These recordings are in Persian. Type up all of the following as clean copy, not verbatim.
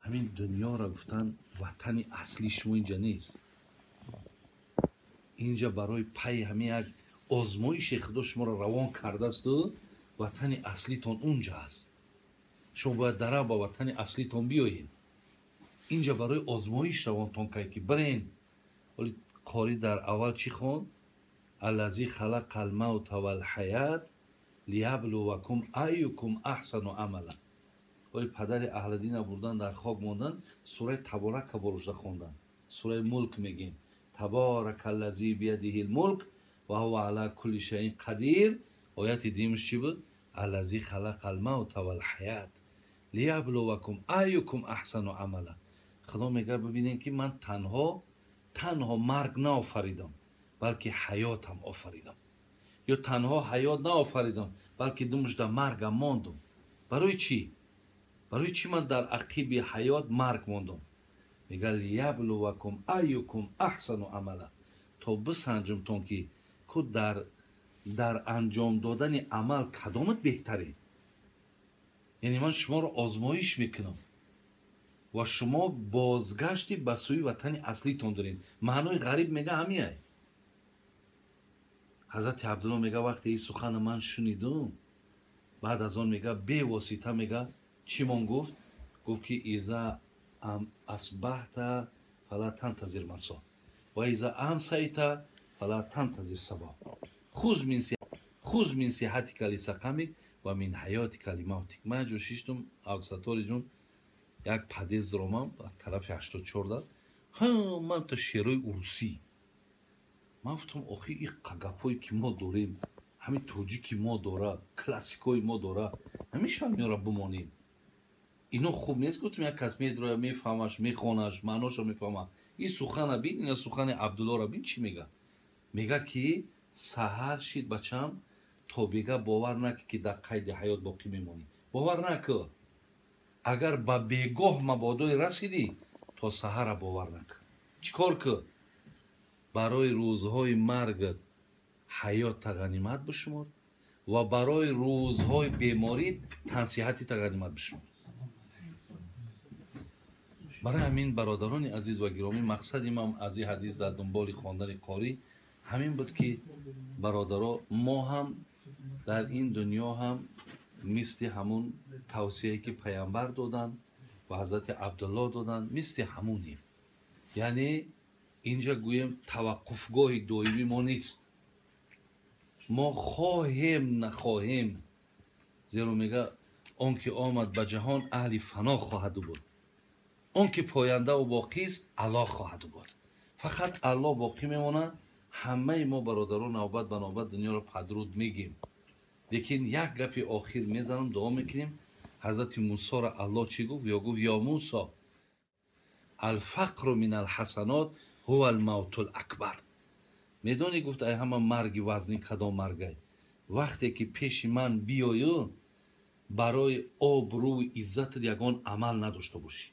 همین دنیا را گفتن وطن اصلی شما اینجا نیست. اینجا برای پی همین یک آزمایش خدا شما را روان کرده است و وطن اصلیتون اونجا است. شما باید در با وطن اصلیتون بیایید. اینجا برای آزمایش روانتون که برین. ولی قاری در اول چی خوند؟ الذی خلق الموت والحیات لیبلوکم ایکم احسن عملا. ولی پدر اهل دین بردن در خواب موندن، سوره تبارک برشته خوندن. سوره ملک میگیم تبارک الذی بیده الملک و هو علی کل شیء قدیر. آیت دیمش چی بود؟ الذی خلق الموت والحیات لیبلوکم ایکم احسن عملا. خدا میگه ببینید که من تنها مرگ نآفریدم بلکه حیاتم آفریدم، یا تنها حیات نآفریدم بلکه دمش در مرگم ماندم. برای چی؟ برای چی من در عقیب حیات مرگ ماندم؟ میگه لیبلوکم ایکم احسن عملا، تا بسنجم تون که در انجام دادن عمل کدامت بهتره. یعنی من شما رو آزمایش میکنم و شما بازگشتی به سوی وطن اصلیتون دارین. معنای غریب میگه همیه. حضرت عبدالله میگه وقتی این سخن من شنیدم، بعد از آن میگه به واسطه میگه چی من گفت؟ گفت که اذا اصبحت فلا تنتظر مسا و اذا امسیت فلا تنتظر صباح. خذ من صحتک لسقمک و من حیاتک لموتک. من جوشیشتم اوسطوری جون یک پدیز رومم طرف 84 من تا شیرای اروسی. من گفتم آخی این قگپایی که ما داریم، همین توجی که ما داره، کلاسیکای ما داره، همیشه هم میاره بمانیم. اینا خوب نیست. گفتم یک کس میدره میفهمش میخونش معناش میفهمه. این سخن بین، این سخن عبدالله را بین چی میگه؟ میگه که سحر شید بچم تا بگه باور نکه که در قید حیات باقی میمونی. باور نکه. اگر با بگاه مبادای رسیدی تا سحر باور نکه. چیکار که؟ برای روزهای مرگت حیات غنیمت بشمار و برای روزهای بیماری تنصیحتی غنیمت بشمار. برای همین برادران عزیز و گرامی، مقصد امام از این حدیث در دنبال خواندن قاری همین بود که برادرها ما هم در این دنیا هم مثل همون توصیه‌ای که پیامبر دادن و حضرت عبدالله دادن مثل همونیم. یعنی اینجا گویم توقفگاه دائمی ما نیست. ما خواهیم نخواهیم، زیرا میگه آن که آمد به جهان اهل فنا خواهد بود، آن که پاینده و باقی است الله خواهد بود. فقط الله باقی میمونه. همه ما برادران نوبت به نوبت دنیا رو پدرود میگیم، لیکن یک گپی آخر میزنم دعا میکنیم. حضرت موسی را الله چی گفت؟ یا گفت یا موسی الفقر من الحسنات هو الموت الاکبر. میدونی گفت ای همه مرگ وزنی کدام مرگه؟ وقتی که پیش من بیایی برای آبرو عزت یگان عمل نداشته باشی،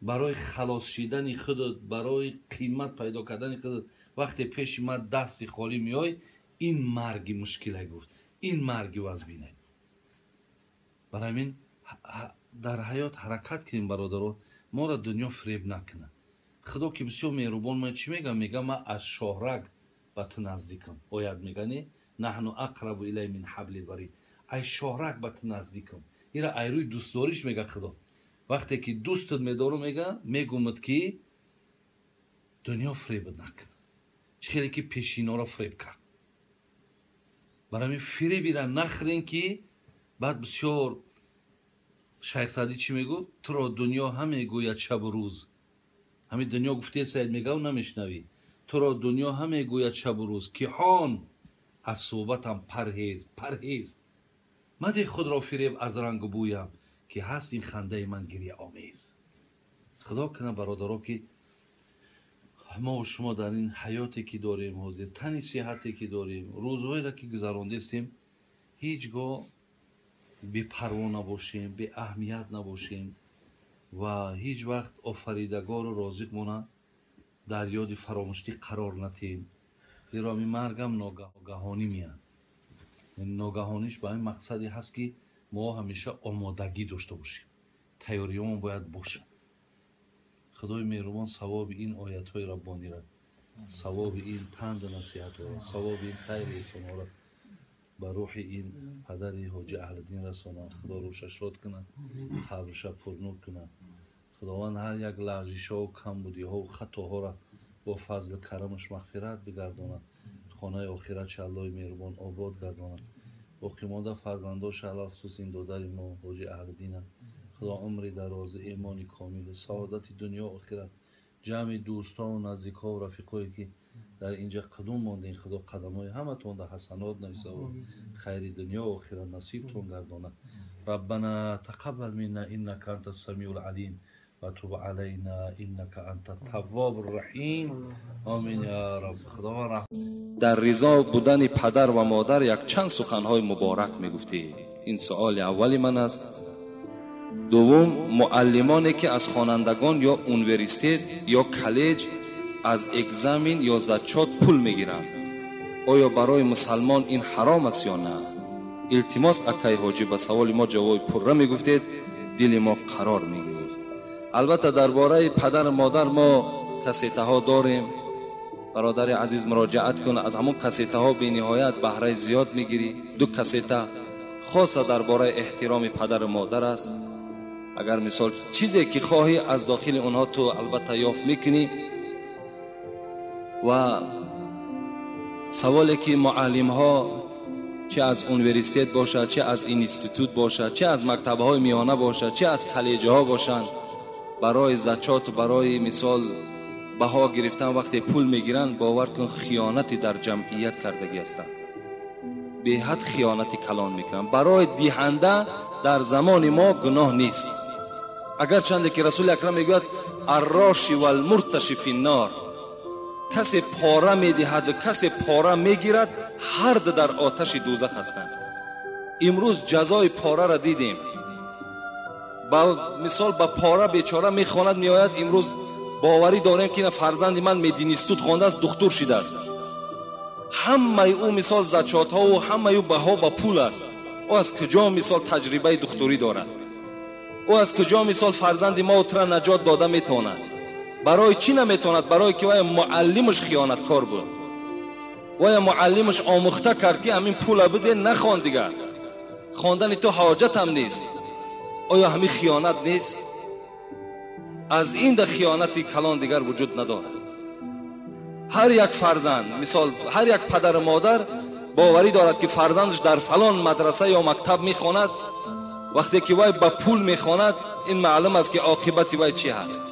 برای خلاص شدن خودت، برای قیمت پیدا کردن خودت وقتی پیش من دست خالی میای، این مرگ مشکله. گفت این مرگ وزبینه. برای همین در حیات حرکت کنیم برادران. ما را دنیا فریب نکنه. خدا که بسیار مهربان. من چی میگم؟ میگم من از شاهرگ به تو نزدیکم. آیت میگنی نحن اقرب الی من حبل الورید. ای شاهرگ به تو نزدیکم. این را ایروی دوست داریش میگه خدا. وقتی که دوستت میدارم میگه میگومد که دنیا فریبت نکنه. چخیلی که پیشینا را فریب کرد. برای همین فریبی را نخرین که بعد بسیار شیخ سعدی چی میگو؟ تو را دنیا همه گوید شب و روز. همین دنیا گفته سید میگه و نمیشنوی. تو را دنیا همه گوید شب و روز که هان از صحبتم پرهیز مده خود را فریب از رنگ بویم که هست این خنده من گریه آمیز. خدا کنه برادرها که ما و شما در این حیاتی که داریم، حاضر تنی صحتی که داریم، روزهایی را که گذراندیم، هیچگاه بی پروا نباشیم، بی اهمیت نباشیم و هیچ وقت آفریدگار و رازقمون در یاد فراموشی قرار ندیم. زیرا می مرگم ناگهانی میاد. ناگهانیش به این مقصدی هست که ما همیشه آمادگی داشته باشیم، تیاریمون باید باشه. خدای مهربان ثواب این آیت های ربانی را، ثواب این پند و نصیحت را، ثواب این خیر احسان را به روح این پدر حاجی اهل‌دین رسانه. خدا روشش شاد کنه، قبرش پرنور کنه. خداوند هر یک لغزش ها و کمبودی ها و خطاها را با فضل کرمش مغفرت بگرداند. خانه آخرت الله مهربان آباد گرداند. باقی مانده فرزنداش الله خصوص این دادر ما حاجی اهل‌دین، خدا عمر دراز، ایمان کامل، سعادت دنیا و آخرت، جمع دوستان و نزدیکا و رفیقایی که در اینجا قدم ماندین، خدا قدمای همتون در حسنات نویسه و خیر دنیا و آخرت نصیبتون گردانه. ربنا تقبل منا انك انت السمیع العلیم و تب علینا انك انت التواب الرحیم. آمین یا رب. خدا رحم. در رضا بودن پدر و مادر یک چند سخنهای مبارک میگفتی. این سوال اولی من است. دوم، معلمانی که از خوانندگان یا اونیورسیته یا کالج از اگزامین یا زچات پول میگیرند، آیا برای مسلمان این حرام است یا نه؟ التماس اکای حاجی به سوال ما جواب پره میگفتید، دل ما قرار میگرفت. البته درباره پدر مادر ما کسیته ها داریم. برادر عزیز مراجعت کن، از همون کسیته ها به نهایت بهره زیاد میگیری. دو کسیته خاصه درباره احترام پدر مادر است. اگر مثال چیزی که خواهی از داخل اونها تو البته یافت میکنی. و سوالی که معلم ها چه از اونیورسیته باشد، چه از اینستیتوت باشد، چه از مکتب های میانه باشد، چه از کالج ها باشند، برای زکات و برای مثال بها گرفتن وقتی پول میگیرن، باور کن خیانتی در جمعیت کردگی هستند. به حد خیانتی کلان میکنن. برای دهنده در زمان ما گناه نیست، اگر چنده که رسول اکرم میگوید الراشی و المرتشی فی النار، کسی پاره میدهد و کسی پاره میگیرد، هر دو در آتش دوزخ هستند. امروز جزای پاره را دیدیم. با مثال با پاره بیچاره میخواند میآید. امروز باوری داریم که فرزند من مدینیستوت خوانده است، دکتر شده است. همه او مثال زکات ها و همه او بها با پول است. او از کجا مثال تجربه دکتری دارد؟ او از کجا مثال فرزند ما اترا نجات داده میتواند؟ برای چی نمیتواند؟ برای که وای معلمش خیانتکار بود، وای معلمش آموخته کرد که همین پول بده نخوان دیگر، خواندن تو حاجت هم نیست. آیا همین خیانت نیست؟ از این ده خیانتی کلان دیگر وجود ندارد. هر یک فرزند مثال هر یک پدر و مادر باوری دارد که فرزندش در فلان مدرسه یا مکتب میخواند، وقتی که وای با پول میخواند این معلوم است که عاقبت وای چی هست.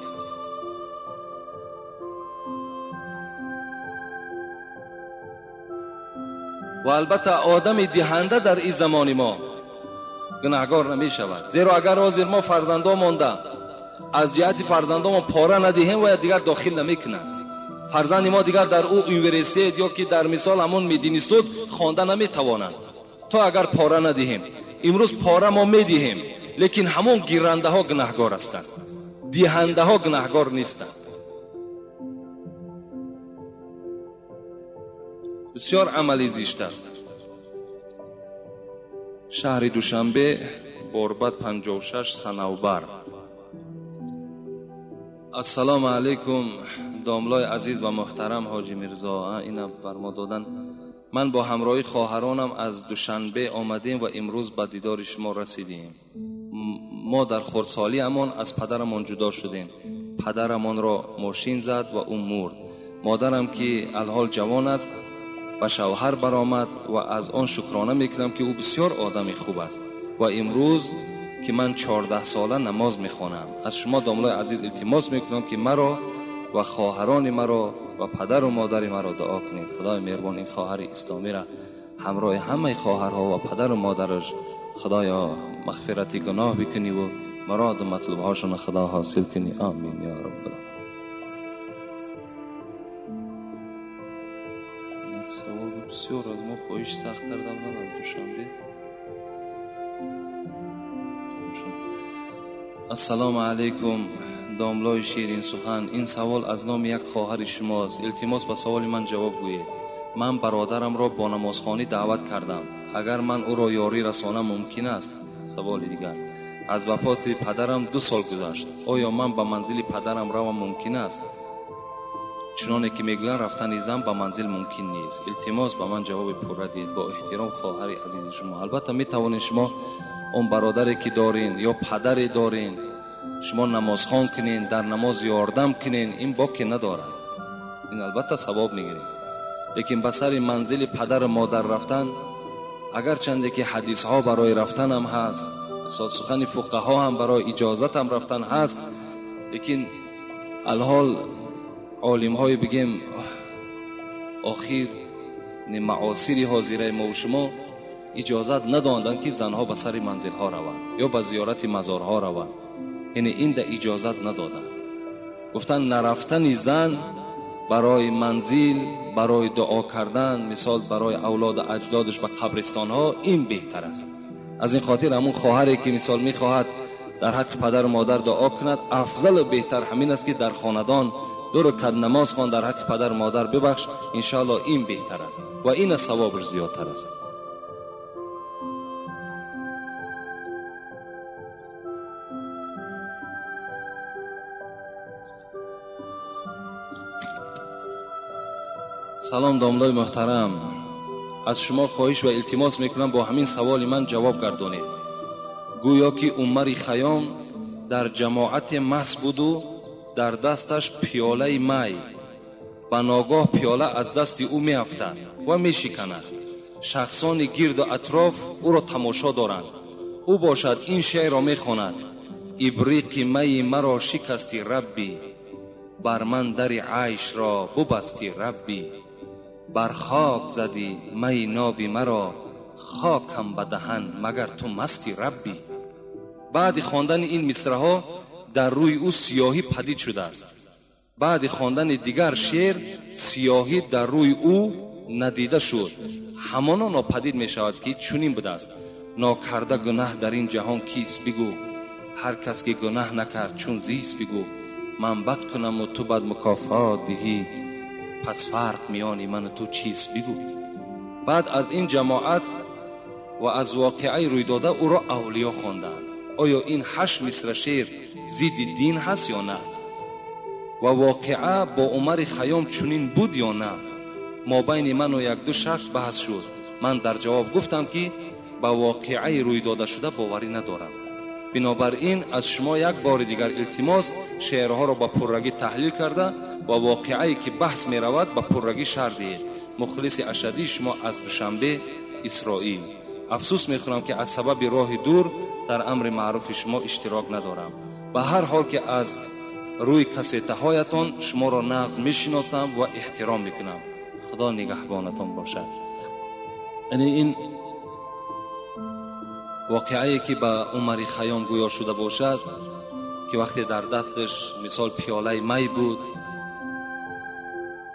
و البته آدم دهنده در این زمان ما گناهکار نمی شود، زیرا اگر حاضر ما فرزندا مانده از جهت فرزندا ما پاره ندهیم و دیگر داخل نمیکنند. فرزند ما دیگر در او یونیورسیته یا که در مثال همون مدینیستوت خوانده نمیتوانند تا اگر پاره ندهیم. امروز پاره ما میدهیم، لیکن همون گیرنده ها گناهکار هستند، دهنده ها گناهکار نیستند. بسیار عملی زیشت است. شهر دوشنبه، بوربت 56 صنوبر. السلام علیکم داملای عزیز و محترم حاجی میرزا. اینا بر ما دادن. من با همراهی خواهرانم از دوشنبه آمدیم و امروز به دیدار شما رسیدیم. ما در خردسالی امان از پدرمان جدا شدیم. پدرمان را ماشین زد و او مرد. مادرم که الحال جوان است و شوهر برآمد و از آن شکرانه میکنم که او بسیار آدم خوب است و امروز که من 14 ساله نماز میخوانم. از شما داملای عزیز التماس میکنم که مرا و خواهران مرا و پدر و مادر مرا دعا کنید. خدای مهربان این خواهر اسلامی را همراه همه خواهرها و پدر و مادرش خدایا مغفرت گناه بکنی و مراد و مطلب هاشون خدا حاصل کنی. آمین یا رب. سوال بسیار از ما خواهش سخت کردم من از دوشنبه. السلام علیکم داملای شیرین سخن. این سوال از نام یک خواهر شماست. التماس به سوال من جواب گویید. من برادرم را با نمازخوانی دعوت کردم. اگر من او را یاری رسانم ممکن است؟ سوال دیگر: از وفات پدرم 2 سال گذشت، آیا من به منزل پدرم روم ممکن است؟ چنانه که میگویند رفتن زن به منزل ممکن نیست. التماس به من جواب پوره دید. با احترام خواهر عزیز شما. البته میتوانید شما اون برادری که دارین یا پدری دارین شما نماز خوان کنین، در نماز یاردم کنین، این باکی نداره، این البته ثواب میگیرین. لیکن به سر منزل پدر مادر رفتن، اگر چنده که حدیث ها برای رفتن هم هست، مثلا سخن فقها هم برای اجازت هم رفتن هست، لیکن الحال عالم های بگیم آخر معاصر حاضره ما و شما اجازت ندادن که زنها به سر منزل ها روند یا به زیارت مزار ها روند. یعنی این ده اجازت ندادن. گفتن نرفتن زن برای منزل، برای دعا کردن، مثال برای اولاد اجدادش به قبرستان ها، این بهتر است. از این خاطر همون خواهری که مثال میخواهد در حق پدر و مادر دعا کند، افضل و بهتر همین است که در خاندان 2 رکعت نماز خوان، در حق پدر و مادر ببخش، انشاءالله این بهتر است و این ثوابش زیادتر است. سلام داملای محترم، از شما خواهش و التماس میکنم با همین سوال من جواب گردانید. گویا که عمر خیام در جماعت مست بود و در دستش پیاله می، و ناگاه پیاله از دست او میافتد و میشکند. شخصان گرد و اطراف او را تماشا دارند. او باشد این شعر را میخواند: ابریق می مرا شکستی ربی، بر من در عیش را ببستی ربی، بر خاک زدی می نابی مرا، خاکم به دهن مگر تو مستی ربی. بعد خواندن این مصرع‌ها در روی او سیاهی پدید شده است. بعد خواندن دیگر شعر سیاهی در روی او ندیده شد. همانا ناپدید می شود که چنین بوده است: ناکرده گناه در این جهان کیست بگو، هر کس که گناه نکرد چون زیست بگو، من بد کنم و تو بد مکافات دهی، پس فرق میان من و تو چیست بگو. بعد از این جماعت و از واقعه روی داده او را اولیا خواندند. آیا این 8 مصرع شعر ضد دین هست یا نه؟ و واقعه با عمر خیام چنین بود یا نه؟ ما بین من و 1-2 شخص بحث شد. من در جواب گفتم که با واقعه روی داده شده باوری ندارم. بنابراین از شما یک بار دیگر التماس شعرها را با پررگی تحلیل کرده و واقعه‌ای که بحث می رود با پررگی شرح دهید. مخلص اشدی شما از دوشنبه، اسرائیل. افسوس می‌خورم که از سبب راه دور در امر معروف شما اشتراک ندارم. به هر حال که از روی کاسته هایتان شما را نغز میشناسم و احترام میکنم. خدا نگهبانتان باشد. یعنی این واقعی که به عمر خیام گویا شده باشد که وقتی در دستش مثال پیاله می بود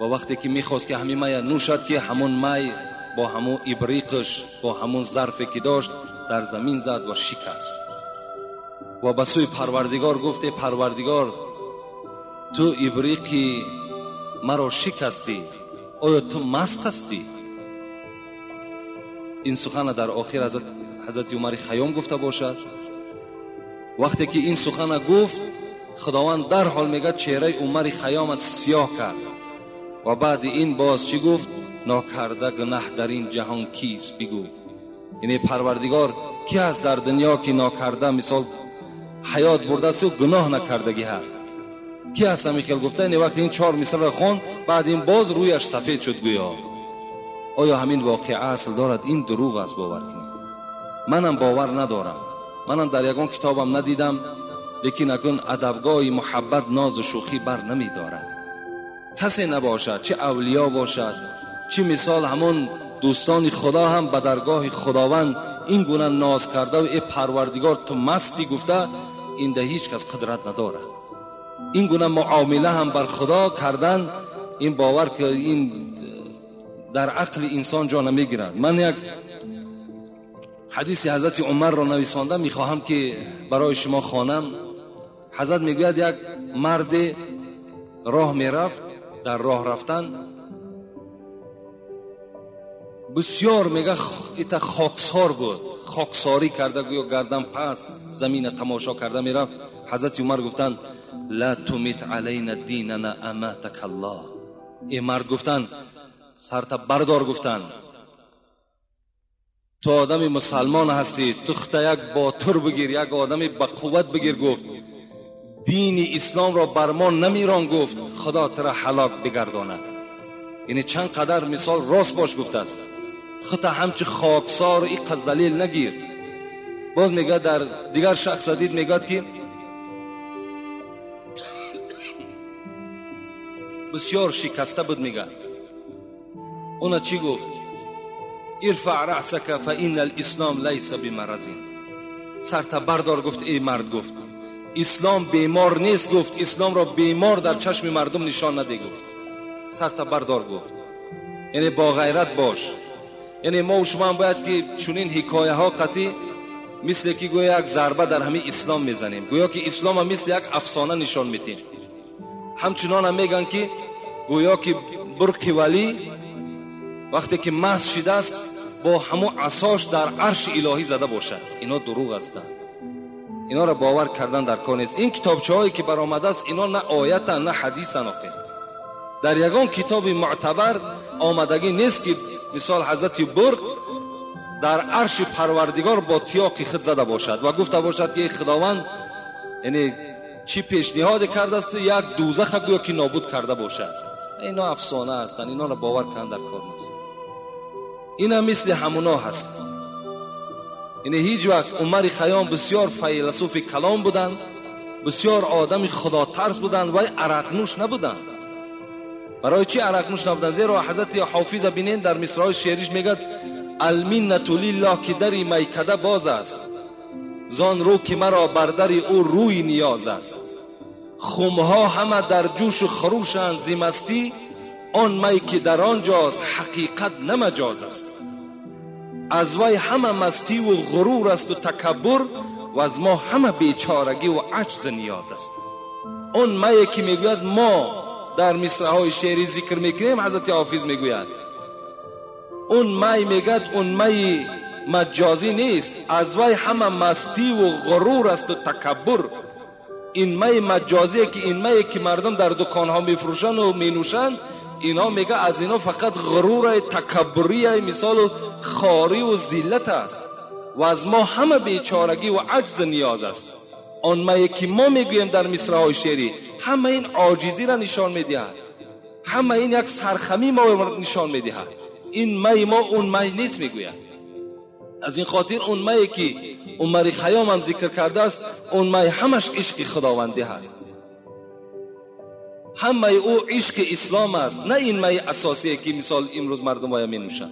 و وقتی که میخواست که همین می نوشد که همون می با همون ابریقش با همون ظرفی که داشت در زمین زد و شکست و به سوی پروردگار گفته: پروردگار، تو ابریقی مرا شکستی، آیا تو مست هستی؟ این سخن در آخر حضرت عمر خیام گفته باشد. وقتی که این سخن گفت، خداوند در حال میگه چهره عمر خیام سیاه کرد و بعد این باز چی گفت؟ ناکرده گناه در این جهان کیست بگو. یعنی پروردگار کی هست در دنیا که ناکرده مثال حیات برده است و گناه نکردگی هست؟ کی هست؟ میخیل گفته. این وقت این 4 مصرع را خوان، بعد این باز رویش سفید شد گویا. آیا همین واقعه اصل دارد؟ این دروغ است، باور کنید. منم باور ندارم. منم در یگان کتابم ندیدم، لیکن اکنون ادبگاه محبت ناز و شوخی بر نمی دارد. کسی نباشد، چه اولیا باشد، چه مثال همون دوستان خدا هم به درگاه خداوند این گونه ناز کرده و ای پروردگار تو مستی گفته، این ده هیچ کس قدرت نداره. این گونه معامله هم بر خدا کردن، این باور که این در عقل انسان جا نمیگیرد. من یک حدیث حضرت عمر را نویسانده میخواهم که برای شما خوانم. حضرت میگوید یک مرد راه میرفت، در راه رفتن بسیار میگه ایتا خاکسار بود، خاکساری کرده، گویا گردن پست زمین تماشا کرده میرفت. حضرت عمر گفتن لا تمیت علینا دیننا اماتک الله. این مرد گفتن سرت بردار، گفتن تو آدم مسلمان هستی، تو خطا یک باتر بگیر، یک آدم با قوت بگیر. گفت دین اسلام را بر ما نمیران، گفت خدا ترا هلاک بگرداند. یعنی چند قدر مثال راست باش گفته است. خطا همچه خاکسار ای قذلیل نگیر. باز میگه در دیگر شخص دید میگه که بسیار شکسته بود. میگه اونا چی گفت؟ ارفع رأسک فإن الاسلام لیس بمرض. سرت بردار، گفت ای مرد، گفت اسلام بیمار نیست، گفت اسلام را بیمار در چشم مردم نشان نده، گفت سرت بردار. گفت یعنی با غیرت باش. یعنی ما و شما هم باید که چونین حکایه ها قطعی مثل که گویا یک ضربه در همین اسلام میزنیم، گویا که اسلام هم مثل یک افسانه نشان میدیم. همچنان هم میگن که گویا که برق ولی وقتی که مست شده است با همون عصاش در عرش الهی زده باشد. اینا دروغ هستند، اینا را باور کردن در کار نیست. این کتابچه هایی که برآمده است اینا نه آیت نه حدیث آخه. در یگان کتاب معتبر آمدگی نیست که مثال حضرت برق در عرش پروردگار با تیاقی خود زده باشد و گفته باشد که خداوند یعنی چی پیشنهاد کرده است، یک دوزخ گویا که نابود کرده باشد. اینا افسانه هستند، اینا را باور کردن در کار نیست. اینا مثل همونا هست. یعنی هیچ وقت عمر خیام بسیار فیلسوف کلام بودن، بسیار آدم خدا ترس بودن و عرق نوش نبودن. برای چی عرق نوش نبودن؟ زیرا حضرت حافظ بینین در مصرع شعریش میگه المنت لله که در میکده باز است، زان رو که مرا بر در او روی نیاز است. خمها همه در جوش و خروشند ز مستی، آن می که در آنجاست حقیقت نه مجاز است. از وی همه مستی و غرور است و تکبر، و از ما همه بیچارگی و عجز نیاز است. اون می که میگوید ما در مصرع‌های شعری ذکر میکنیم، حضرت حافظ میگوید اون می میگد اون می مجازی نیست، از وی همه مستی و غرور است و تکبر. این می مجازیه که این می که مردم در دکانها میفروشن و مینوشن، اینا میگه از اینا فقط غرور تکبری مثال خاری و ذلت است و از ما همه بیچارگی و عجز نیاز است. آن می که ما میگوییم در مصرع‌های شعری همه این عاجزی را نشان میدهد، همه این یک سرخمی ما نشان میدهد. این می ما اون می نیست میگوید. از این خاطر اون می که عمر خیام هم ذکر کرده است، اون می همش عشق خداوندی هست، همه او عشق اسلام است، نه این می اساسی که مثال امروز مردم باید می نوشن.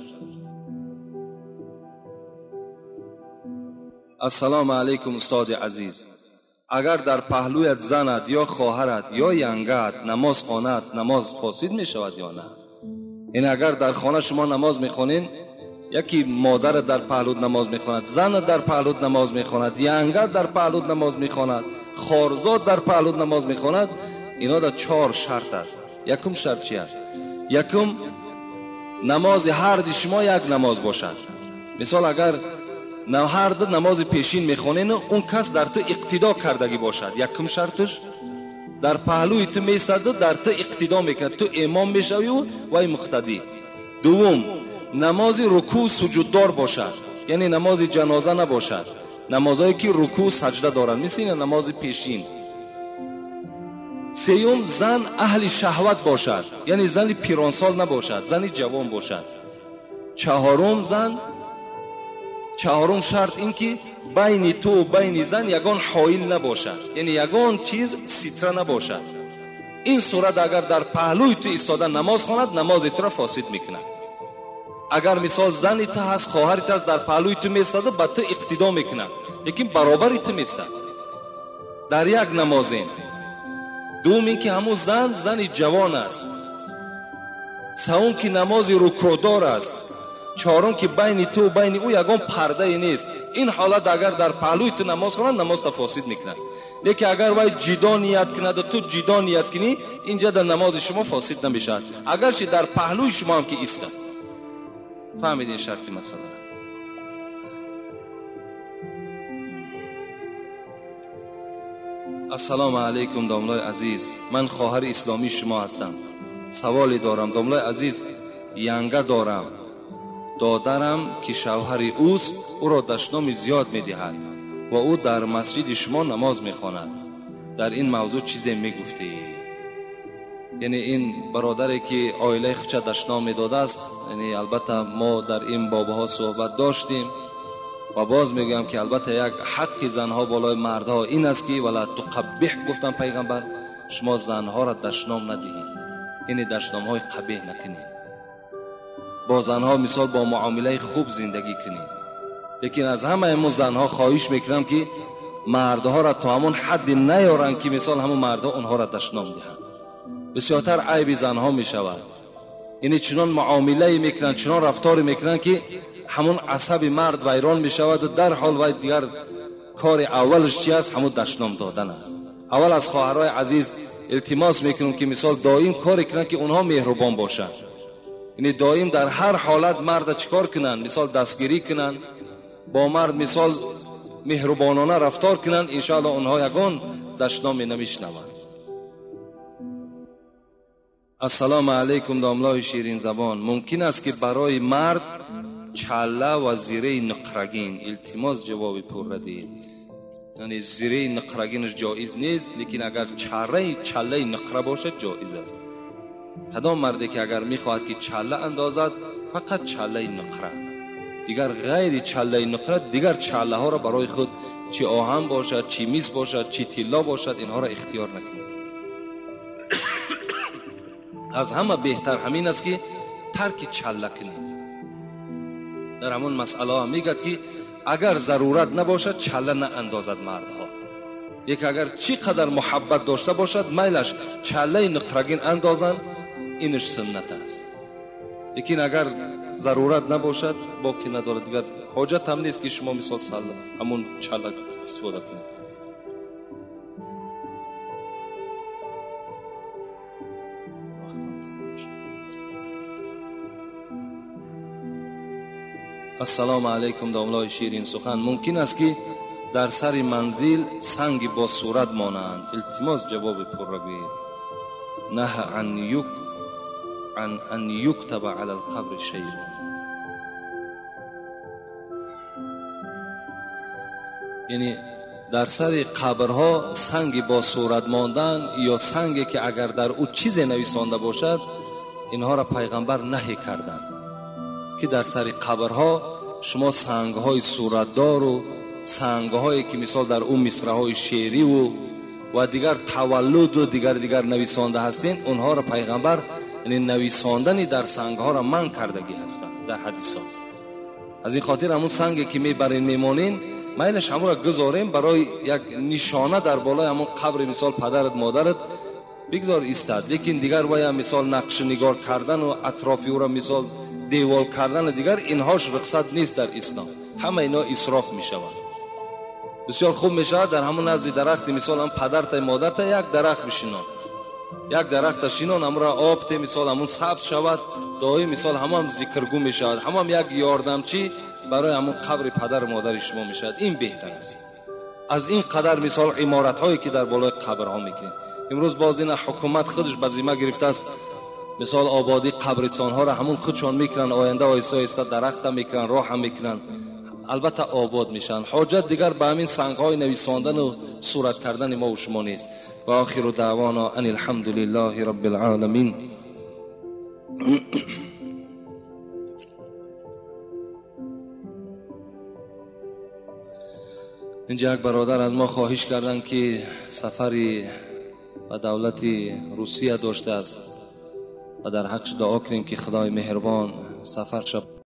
السلام علیکم استاد عزیز. اگر در پهلویت زنت یا خواهرت یا ینگت نماز خواند، نماز فاسد می شود یا نه؟ این اگر در خانه شما نماز می خونین، یکی مادر در پهلوت نماز می خواند، زن در پهلوت نماز می خواند، ینگر در پهلوت نماز می خواند، خارزاد در پهلوت نماز می خواند، اینا در 4 شرط است. یکم شرط چی است؟ یکم نماز هر دی شما یک نماز باشد. مثال اگر هر دو نماز پیشین میخونین، اون کس در تو اقتدا کردگی باشد. یکم شرطش در پهلوی تو میسده، در تو اقتدا میکنه، تو امام میشوی و وای مقتدی. دوم نماز رکوع سجود دار باشد، یعنی نماز جنازه نباشد، نمازایی که رکوع سجده دارند، مثل نماز پیشین. سیوم زن اهل شهوت باشد، یعنی زن پیرانسال نباشد، زن جوان باشد. چهارم شرط این که بین تو و بین زن یگان حائل نباشد، یعنی یگان چیز ستره نباشد. این صورت اگر در پهلوی تو ایستاده نماز خواند، نماز تو را فاسد میکند. اگر مثال زنی تو هست، خواهری تو هست، در پهلوی تو میستاده، با تو اقتدا میکند، لیکن برابری تو میستاد در یک نمازین. دوم این که همون زن جوان است. سوم که نماز رکوعدار است. چهارم که بین تو و بین او یگان پرده نیست. این حالت اگر در پهلوی تو نماز خواند، نماز فاسد میکند. لیکن اگر وای جدا نیت کند و تو جدا نیت کنی، اینجا در نماز شما فاسد نمیشد، اگرچه در پهلوی شما هم که ایست است. فهمیدین شرطی مسئله. السلام علیکم داملای عزیز، من خواهر اسلامی شما هستم. سوالی دارم داملای عزیز. ینگه دارم، دادرم که شوهر اوست او را دشنام زیاد میدهد و او در مسجد شما نماز میخواند. در این موضوع چیزی میگفتی؟ یعنی این برادری که عائله خودش دشنام میداده است، یعنی البته ما در این بابها صحبت داشتیم و باز میگم که البته یک حق زنها بالای مردها این است که ولا تقبح گفتن پیغمبر، شما زنها را دشنام ندهید، یعنی دشنام های قبیح نکنید. با زنها مثال با معامله خوب زندگی کنید. لیکن از همه امو زنها خواهش میکنم که مردها را تا همون حد نیارن که مثال همون مردها اونها را دشنام دهند. بسیارتر عیب زنها میشود، یعنی چنان معامله میکنن، چنان رفتار میکنن که همون عصب مرد ویران میشود و در حال وای دیگر کار اولش چی است؟ همون دشنام دادن است. اول از خواهرای عزیز التماس میکنم که مثال دائم کار کنن که اونها مهربان باشن، یعنی دائم در هر حالت مرد چیکار کنن؟ مثال دستگیری کنن، با مرد مثال مهربانانه رفتار کنن، انشاءالله اونها یگان دشنام نمیشنوند. السلام علیکم داملای شیرین زبان، ممکن است که برای مرد چله و زیره نقرگین التماس جواب پر دهید؟ یعنی زیره نقرگینش جایز نیست، لیکن اگر چله نقره باشد جایز است. کدام مردی که اگر میخواهد که چله اندازد فقط چله نقره، دیگر غیر چله نقره، دیگر چله ها را برای خود چی آهن باشد، چی میز باشد، چی طلا باشد، اینها را اختیار نکنید. از همه بهتر همین است که ترک چله کنید. در همون مسئله هم میگد که اگر ضرورت نباشد چله نه اندازد مردها. یک اگر چی قدر محبت داشته باشد میلش چله نقرگین اندازن، اینش سنت است. لیکن اگر ضرورت نباشد باقی ندارد، دیگر حاجت هم نیست که شما مثال همون چله استفاده کنید. السلام علیکم داملای شیرین سخن، ممکن است که در سر منزل سنگ با صورت مانند؟ التماس جواب پر را بگید. نه عن ان یکتب علی القبر شیء. یعنی در سر قبرها سنگ با صورت ماندن یا سنگی که اگر در او چیزی نویسانده باشد، اینها را پیغمبر نهی کردند که در سر قبرها شما سنگ‌های صورتدار و سنگ‌هایی که مثال در اون مصرع‌های شعری و دیگر تولد و دیگر نویسانده هستین، اونها را پیغمبر یعنی نویساندن در سنگ‌ها را منع کردگی هستند در حدیثات. از این خاطر همون سنگی که میبرین میمانین میلش همون را گذاریم برای یک نشانه در بالای همون قبر مثال پدرت مادرت بگذار ایستاد. لیکن دیگر وای مثال نقش نگار کردن و اطرافی او را مثال دیوال کردن دیگر، اینهاش رخصت نیست در اسلام. همه اینا اسراف میشود. بسیار خوب میشود در همون نزد درخت مثال هم پدرت مادرت یک درخت بشینان، یک درخت شینان، هم را آب ته مثال همون سبز شود، دایی مثال هم ذکرگو میشود، هم یک یاردمچی برای همون قبر پدر و مادر شما میشود. این بهتر است از این قدر مثال عمارت هایی که در بالای قبرها میکنید. امروز باز این حکومت خودش به ذمه گرفته است مثال آبادی قبرستان ها را همون خودشان میکنن، آینده آیسته آیسته درخت هم میکنن، راه هم میکنن، البته آباد میشن. حاجت دیگر به همین سنگ های نویساندن و صورت کردن ما و شما نیست. و آخر دعوانا ان الحمد لله رب العالمین. اینجا یک برادر از ما خواهش کردن که سفری به دولت روسیه داشته است و در حقش دعا کنیم که خدای مهربان سفر شد